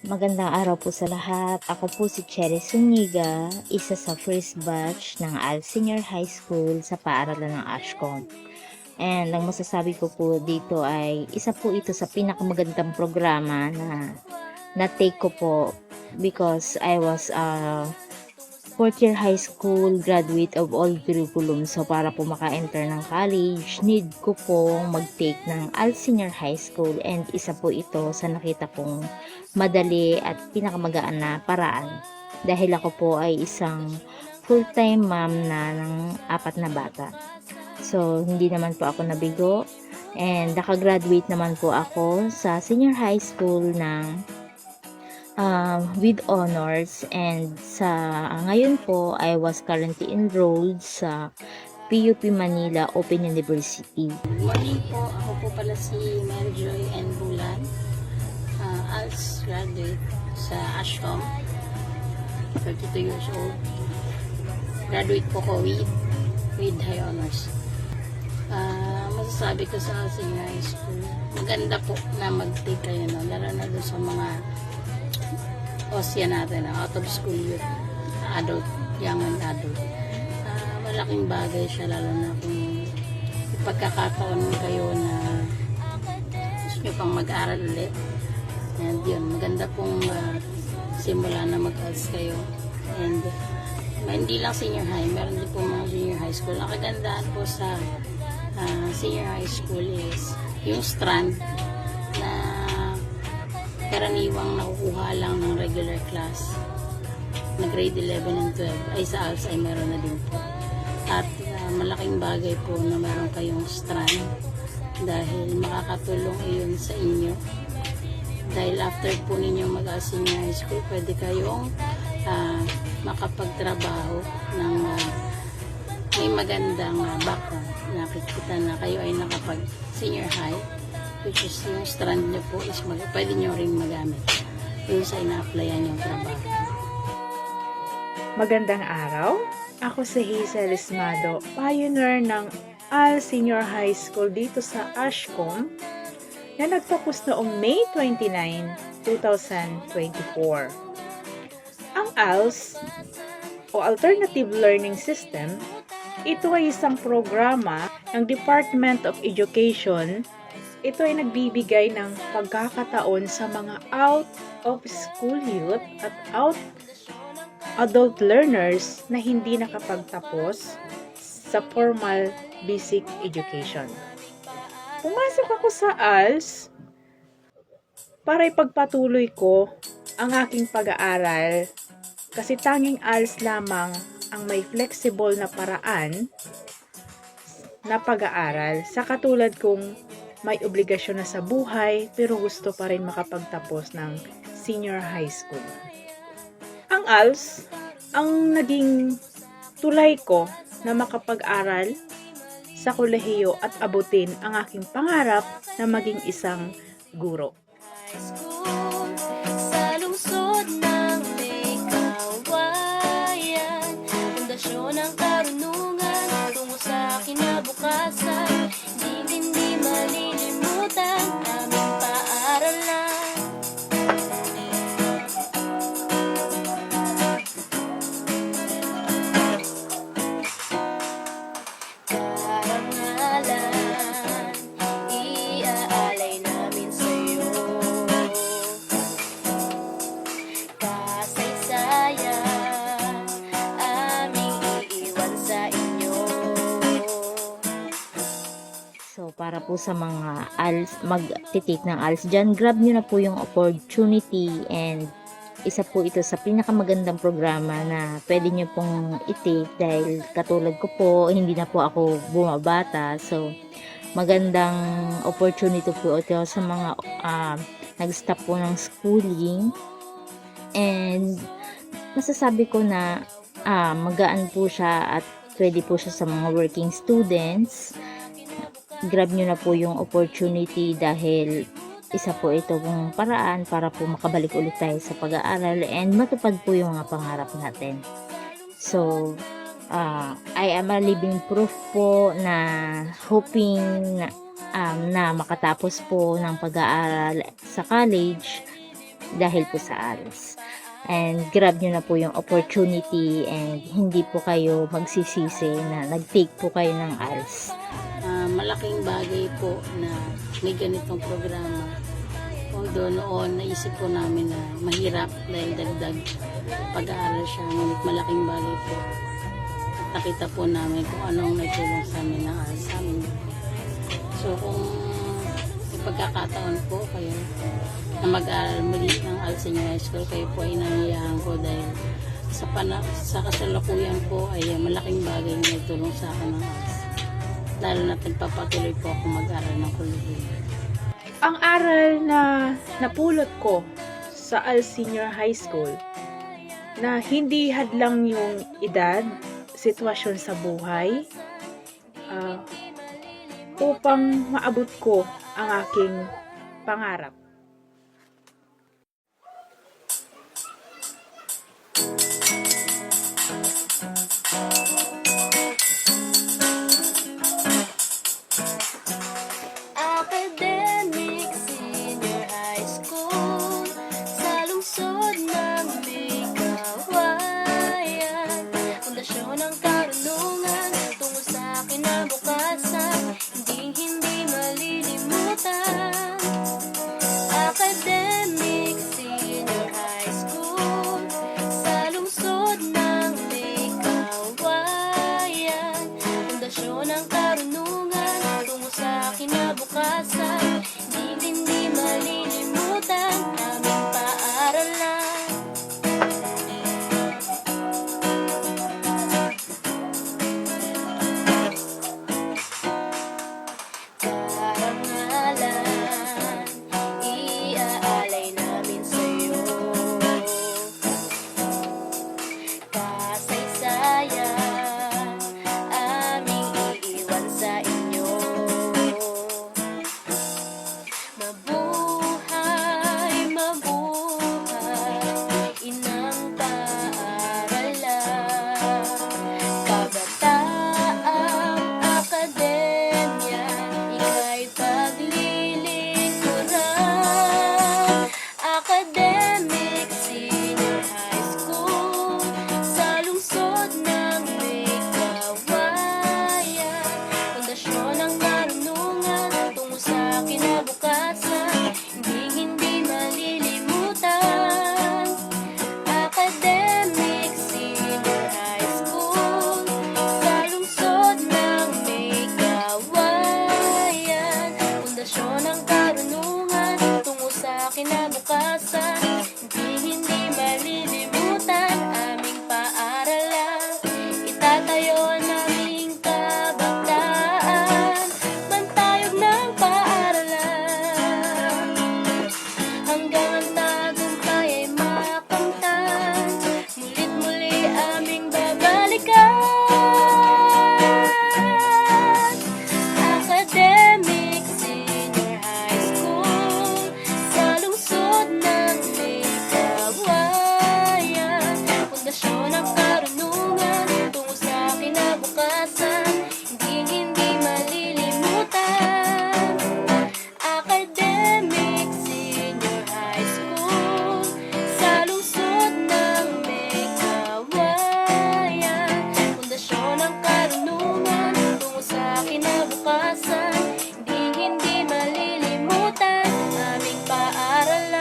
Magandang araw po sa lahat. Ako po si Cherry Suniga, isa sa first batch ng AL Senior High School sa paaralan ng Ashcom. And ang masasabi ko po dito ay isa po ito sa pinakamagandang programa na na-take ko po because I was a fourth year high school graduate of all curriculum. So para po maka-enter ng college, need ko pong mag-take ng AL Senior High School, and isa po ito sa nakita kong madali at pinakamagaan na paraan. Dahil ako po ay isang full-time mom na ng 4 na bata. So hindi naman po ako nabigo, and nakagraduate naman po ako sa senior high school ng with honors, and sa ngayon po I was currently enrolled sa PUP Manila Open University. Morning po, ako po pala si Mary Joy N. Bulan, ALS graduate sa Ashcom, 32 years old. Graduate po ko with high honors. Masasabi ko sa senior high school, maganda po na mag-take kayo, no? Lalo na doon sa mga OSYA natin, out of school youth, adult, young and adult. Malaking bagay siya, lalo na kung ipagkakataon kayo na gusto nyo pang mag-aral ulit. And yun, maganda pong simula na mag-ALS kayo. And hindi lang senior high, meron din po mga junior high school. Ang kagandahan po sa senior high school is yung strand na karaniwang nakukuha lang ng regular class na grade 11 and 12 ay sa ALS ay meron na din po. At malaking bagay po na meron kayong strand dahil makakatulong iyon sa inyo. Dahil after po ninyo mag-ALS senior high school, pwede kayong makapagtrabaho ng may magandang background. Nakikita na kayo ay nakapag senior high, which is yung strand nyo po is pwede nyo rin magamit yung sa ina-applyan yung trabaho. Magandang araw. Ako si Hazel Ismado, pioneer ng AL Senior High School dito sa Ashcom na nagtapos noong May 29, 2024. Ang ALS o Alternative Learning System, ito ay isang programa ng Department of Education. Ito ay nagbibigay ng pagkakataon sa mga out-of-school youth at adult learners na hindi nakapagtapos sa formal basic education. Pumasok ako sa ALS para ipagpatuloy ko ang aking pag-aaral kasi tanging ALS lamang ang may flexible na paraan na pag-aaral sa katulad kong may obligasyon na sa buhay pero gusto pa rin makapagtapos ng senior high school. Ang ALS ang naging tulay ko na makapag-aral sa kolehiyo at abutin ang aking pangarap na maging isang guro. Sa lungsod ng may kawayan, pundasyon ng karunungan tungo sa kinabukasan, hindi malilimutan aming paaralan. Karangalan, iaalay namin sa'yo. Kasaysayan, aming iiwan sa inyo. So para po sa mga ALS, mag-take ng ALS dyan, grab nyo na po yung opportunity, and isa po ito sa pinakamagandang programa na pwede nyo pong i-take dahil katulad ko po, hindi na po ako bumabata. So magandang opportunity po ito sa mga nag-stop po ng schooling, and masasabi ko na magaan po siya at pwede po siya sa mga working students. Grab nyo na po yung opportunity dahil isa po ito pong paraan para po makabalik ulit tayo sa pag-aaral and matupad po yung mga pangarap natin. So, I am a living proof po na hoping na makatapos po ng pag-aaral sa college dahil po sa ALS. And grab nyo na po yung opportunity and hindi po kayo magsisisi na nag-take po kayo ng ALS. Malaking bagay po na may ganitong programa. Although noon, naisip po namin na mahirap dahil dagdag pag-aaral siya. Ngunit malaking bagay po. At nakita po namin kung anong nagtulong sa amin ng ALS sa amin. So kung may pagkakataon po kayo na mag-aaral muli ng ALS Senior High School, kayo po ay nangiyahan ko dahil sa kasalukuyan po ay malaking bagay na nagtulong sa akin ng ALS. Lalo na nagpapatuloy po ako mag-aral ng kolehiyo. Ang aral na napulot ko sa ALS Senior High School na hindi hadlang yung edad, sitwasyon sa buhay, upang maabot ko ang aking pangarap. Academic Senior High School, sa lungsod ng may kawayan, pundasyon ng karunungan tungo sa kinabukasan, hindi malilimutan. Academic Senior High School, sa lungsod ng may kawayan, pundasyon ng karunungan tungo sa kinabukasan, hindi malilimutan aming paaralan. Karangalan, iaalay namin sa'yo. Kasaysayan, aming iiwan sa inyo. Mabuhay, inang paaralan. Kabataang akademya, ika'y paglilingkuran. Academic Senior High School, sa lungsod ng may kawayan, pundasyon ng karunungan tungo sa kinabukasan, hindi malilimutan. Academic Senior High School, sa lungsod ng may kawayan, pundasyon ng karunungan tungo sa kinabukasan, hindi malilimutan aming paaralan. Itatayo naming kabataan, bantayog ng paaralan, hanggang ang tagumpay ay makamtan, mulit muli aming babalikan. Academic Senior High School, sa lungsod ng may kawayan, pundasyon ng karunungan tungo sa kinabukasan, hindi malilimutan. Academic Senior High School, sa lungsod ng may kawayan, pundasyon ng karunungan tungo sa kinabukasan, hindi malilimutan aming paaralan.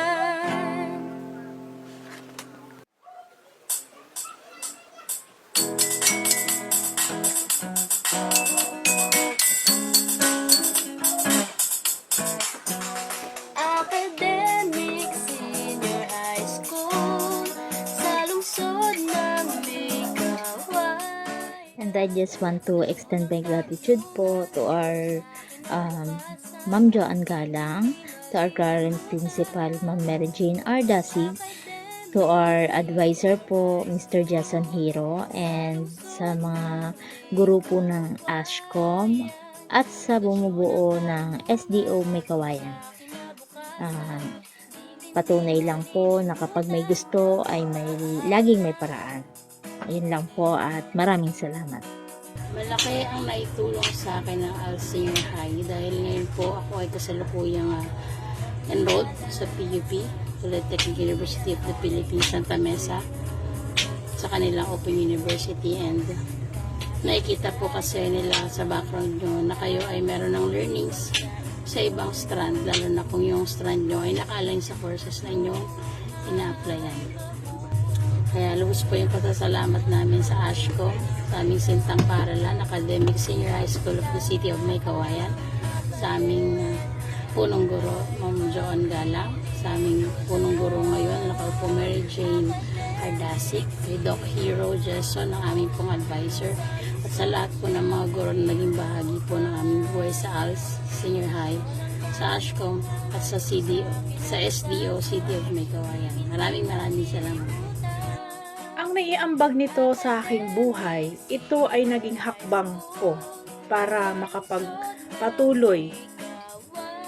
Academic Senior High School, sa lungsod ng may kawayan. And I just want to extend my gratitude po to our Ma'am Joanne Galang, to our current principal, Ma'am Mary Jane Ardasig, to our advisor po, Mr. Jason Hiro, and sa mga guru po ng ASHCOM, at sa bumubuo ng SDO May Kawayan. Patunay lang po na kapag may gusto ay laging may paraan. Ayun lang po at maraming salamat. Malaki ang naitulong sa akin ng ALS Senior High dahil ngayon po ako ay kasalukuyang enrolled sa PUP Polytechnic University of the Philippines, Santa Mesa, sa kanilang Open University. And nakikita po kasi nila sa background nyo na kayo ay meron ng learnings sa ibang strand, lalo na kung yung strand nyo ay naka-align sa courses na inyong ina-applyan. Kaya lubos po yung pasasalamat namin sa ASHCO, sa aming Sintang Paralan, Academic Senior High School of the City of May Kawayan, sa aming punong guro, Ma'am Joan Galang, sa aming punong guro ngayon, nakal po Mary Jane Ardasic, kay Doc Hero Jason, ang aming pong advisor, at sa lahat po ng mga guro na naging bahagi po ng aming buhay sa ALS Senior High, sa ASHCO, at sa SDO City of May Kawayan. Maraming salamat. Ang naiambag nito sa aking buhay, ito ay naging hakbang ko para makapagpatuloy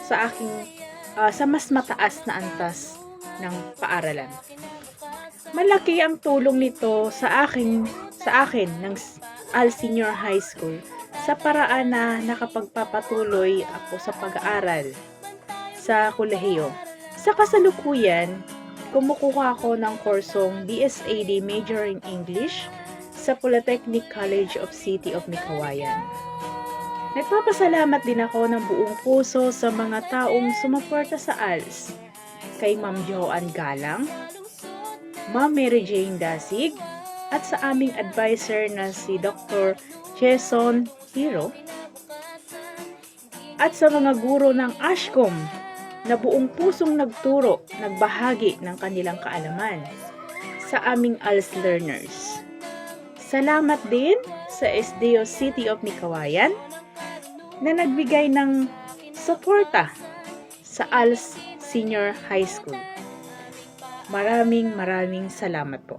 sa aking sa mas mataas na antas ng paaralan. Malaki ang tulong nito sa akin ng ALS Senior High School sa paraan na nakapagpapatuloy ako sa pag-aaral sa kolehiyo. Sa kasalukuyan, kumukuha ako ng kursong BSAD Major in English sa Polytechnic College of City of Mikawayan. Nagpapasalamat din ako ng buong puso sa mga taong sumuporta sa ALS, kay Ma'am Joan Galang, Ma'am Mary Jane Dasig, at sa aming advisor na si Dr. Jason Hero, at sa mga guro ng ASHCOM na buong pusong nagturo, nagbahagi ng kanilang kaalaman sa aming ALS learners. Salamat din sa SDO City of Mikawayan na nagbigay ng suporta sa ALS Senior High School. Maraming salamat po.